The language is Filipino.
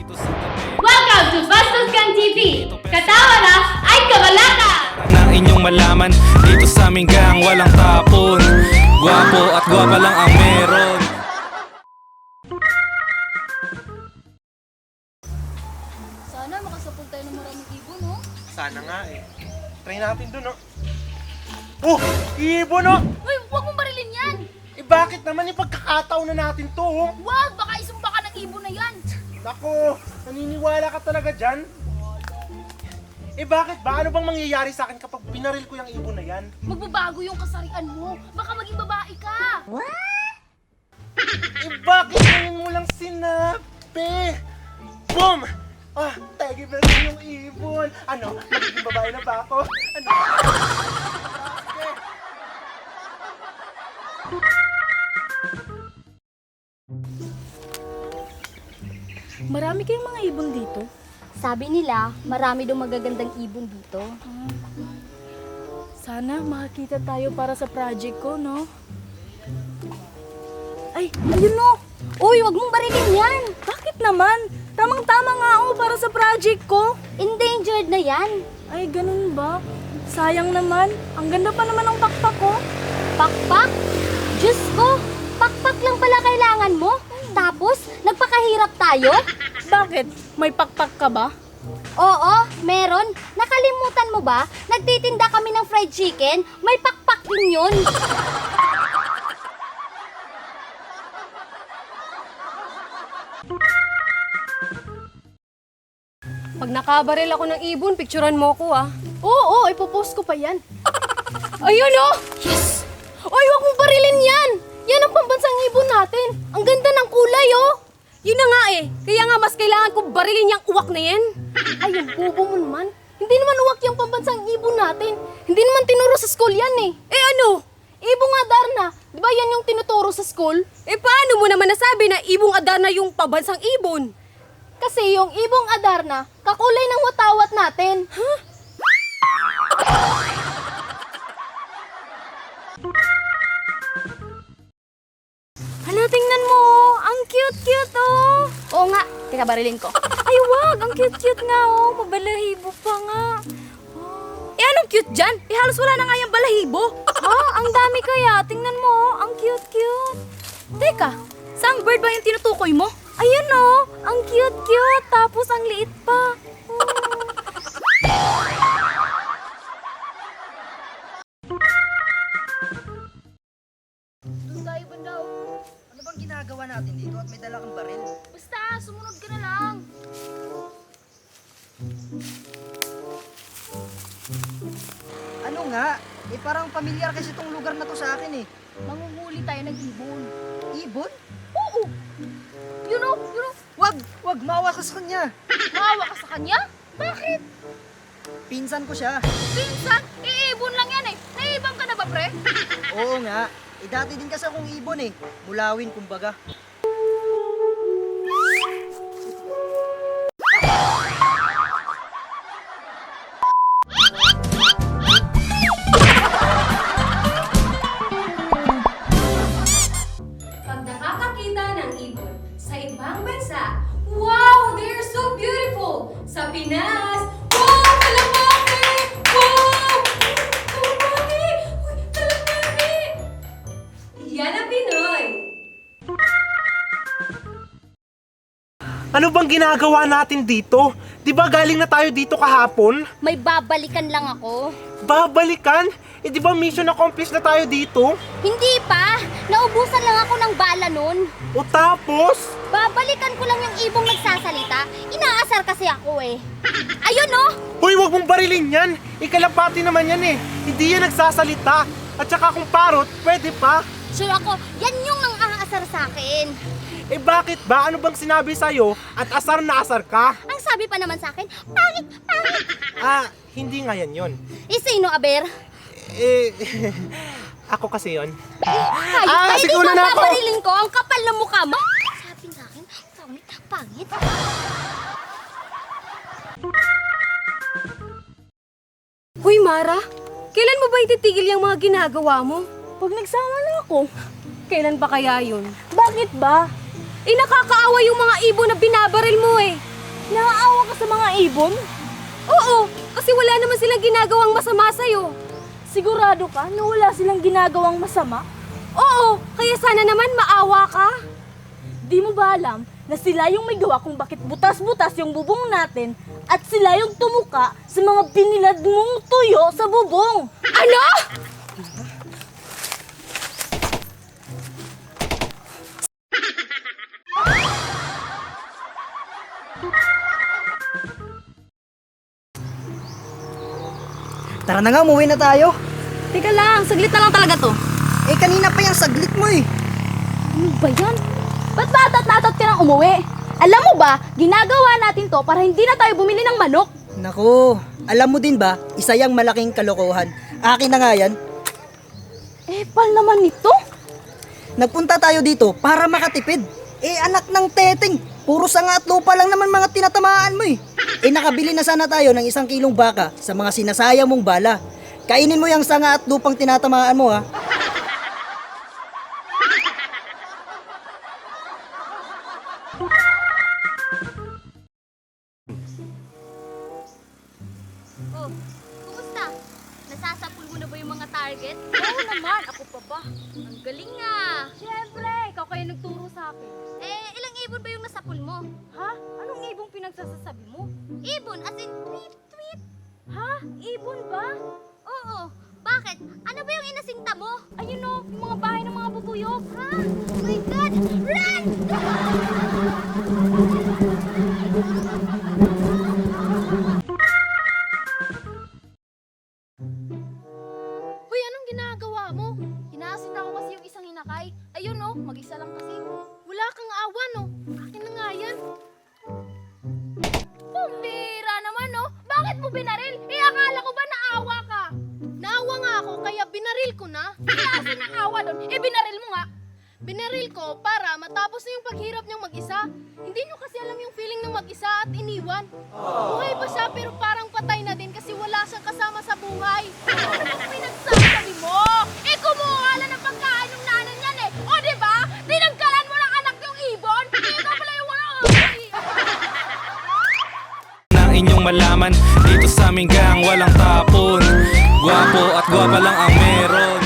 Welcome to Bastos Gang TV! Katawa na ay kabalaka! Na inyong malaman, dito sa aming gang walang tapon. Gwapo at gwapa lang ang meron. Sana makasapul tayo ng maraming ibon, no? Sana nga eh. Try natin dun, oh. Oh! Ibon, oh! Uy, huwag mong barilin yan! Eh bakit naman ipagkakataon na natin to, oh? Wag! Baka isumpa ka ng ibon na yan! Nako, naniniwala ka talaga dyan? Eh bakit ba? Ano bang mangyayari sa akin kapag binaril ko yung ibon na yan? Magbabago yung kasarian mo! Baka maging babae ka! Eh bakit ngayon mo lang sinabi? Boom! Ah, tagi ba yung ibon? Ano, magiging babae na ba ako? Ano? Bakit? Marami kayong mga ibon dito. Sabi nila, marami daw magagandang ibon dito. Sana makakita tayo para sa project ko, no? Ay, ayun no! Uy, wag mong barilin yan! Bakit naman? Tamang-tama nga ako para sa project ko. Endangered na yan! Ay, ganun ba? Sayang naman. Ang ganda pa naman ng pakpak ko. Pakpak? Diyos ko! Pakpak lang pala kailangan mo? Tapos, nagpakahirap tayo? Bakit? May pakpak ka ba? Oo, meron. Nakalimutan mo ba? Nagtitinda kami ng fried chicken. May pakpak din yun. Pag nakabaril ako ng ibon, picturean mo ko ah. Oo, ipopost ko pa yan. Ayun oh! Yes! Oy, wag mong barilin yan! Yan ang pambansang ibon natin. Ang ganda ng kulay oh! Yun na nga eh. Kaya nga mas kailangan kong barilin yung uwak na yan. Ayun, bobo mo naman. Hindi naman uwak yung pambansang ibon natin. Hindi naman tinuro sa school yan eh. Eh ano? Ibong Adarna, di ba yan yung tinuturo sa school? Eh paano mo naman nasabi na ibong Adarna yung pambansang ibon? Kasi yung ibong Adarna, kakulay ng watawat natin. Huh? Hala, tingnan mo oh. Ang cute-cute oh. Oo nga, teka barilin ko. Ay wag, ang cute-cute nga oh. Mabalahibo pa nga. Eh anong cute dyan? Eh halos wala na nga yung balahibo. Ha? Ang dami kaya. Tingnan mo oh. Ang cute-cute. Teka, saang bird ba yung tinutukoy mo? Ayun oh. Ang cute-cute. Tapos ang liit pa. Tayo banda oh. Ano bang ginagawa natin dito at may dala kang baril? Basta, sumunod ka na lang. Ano nga? Eh parang pamilyar kasi itong lugar na to sa akin eh. Manguhuli tayo ng ibon. Ibon? Oo! You know, Wag, maawa ka sa kanya. maawa ka sa kanya? Bakit? Pinsan ko siya. Pinsan, iibon lang yan eh. Naibang ka na ba, pre? Oo nga. Eh dati din kasi akong ibon eh. Mulawin kumbaga. Pag nakakakita ng ibon sa ibang bansa, wow, they're so beautiful! Sa Pinas, wow, kalapati! Wow! Kalapati! Uy, kalapati! Yan ang Pinoy! Ano bang ginagawa natin dito? Di ba galing na tayo dito kahapon? May babalikan lang ako. Babalikan? Eh di ba mission accomplished na tayo dito? Hindi pa. Naubusan lang ako ng bala nun. O tapos? Babalikan ko lang yung ibong nagsasalita. Inaasar kasi ako eh. Ayun oh! Hoy, wag mong barilin yan! Ikalapati naman yan eh! Hindi yan nagsasalita! At saka kung parot, pwede pa! Sure ako, yan yung ang aasar sa akin. Eh bakit ba? Ano bang sinabi sa'yo at asar na asar ka? Ang sabi pa naman sa akin, pangit, pangit. Ah, hindi nga yan yun. Sino, Aber? Eh, ako kasi yun. Kahit siguro na ako! babarilin ko, ang kapal na mukha mo. Sabi sa akin, pangit, pangit. Hoy Mara, kailan mo ba ititigil yung mga ginagawa mo? Pag nagsama na ako. Kailan pa kaya yun? Bakit ba? Eh nakakaawa yung mga ibon na binabaril mo eh. ibon? Oo, kasi wala naman silang ginagawang masama sa'yo. Sigurado ka na wala silang ginagawang masama? Oo, kaya sana naman maawa ka. Di mo ba alam na sila yung may gawa kung bakit butas-butas yung bubong natin at sila yung tumuka sa mga binilad mong tuyo sa bubong? Ano? Tara na nga, umuwi na tayo. Teka lang, saglit na lang talaga to. Eh, kanina pa yung saglit mo eh. Ano ba yan? Ba't maatat-natat ka nang umuwi? Alam mo ba, ginagawa natin to para hindi na tayo bumili ng manok. Naku, alam mo din ba, isa yung malaking kalokohan. Akin na nga yan. Pal naman nito. Nagpunta tayo dito para makatipid. Anak ng teteng, puro sanga at lupa lang naman mga tinatamaan mo eh. Nakabili na sana tayo ng 1 kilong baka sa mga sinasayang mong bala. Kainin mo yung sanga at lupang tinatamaan mo ha. Oh, kumusta? Nasasapul mo na ba yung mga target? Oo naman, ako pa ba? Ang galing nga! Siyempre, ikaw kayo nagturo sa akin. Ilang ibon ba yung nasapul mo? Ha? Anong ibong pinagsasasabi mo? Ibon, as in tweet, tweet. Ha? Ibon ba? Oo, bakit? Ano ba yung inasinta mo? Ayun o, yung mga bahay ng mga bubuyog. Ha? Oh my God! Run! Hoy, anong ginagawa mo? Hinaasin ako kasi yung isang hinakay. Ayun o, mag-isa lang kasi. Wala kang awa no? Akin na nga yan. Pumbira naman no? Bakit mo binaril? Akala ko ba naawa ka? Naawa nga ako, kaya binaril ko na. Asan ang awa doon? Binaril mo nga. Binaril ko para matapos na yung paghirap niyang mag-isa. Hindi niyo kasi alam yung feeling ng mag-isa at iniwan. Buhay pa siya pero parang patay na din kasi wala siyang kasama sa buhay. Ano bang pinagsasabi mo? Kumuha lang ng pagkain ng nanay niyan eh. O diba? Tinanggalan mo ng anak yung ibon. Ikaw pala yung wala. Na inyong malaman dito sa aming gang walang tapon. Gwapo at gwapa lang ang meron.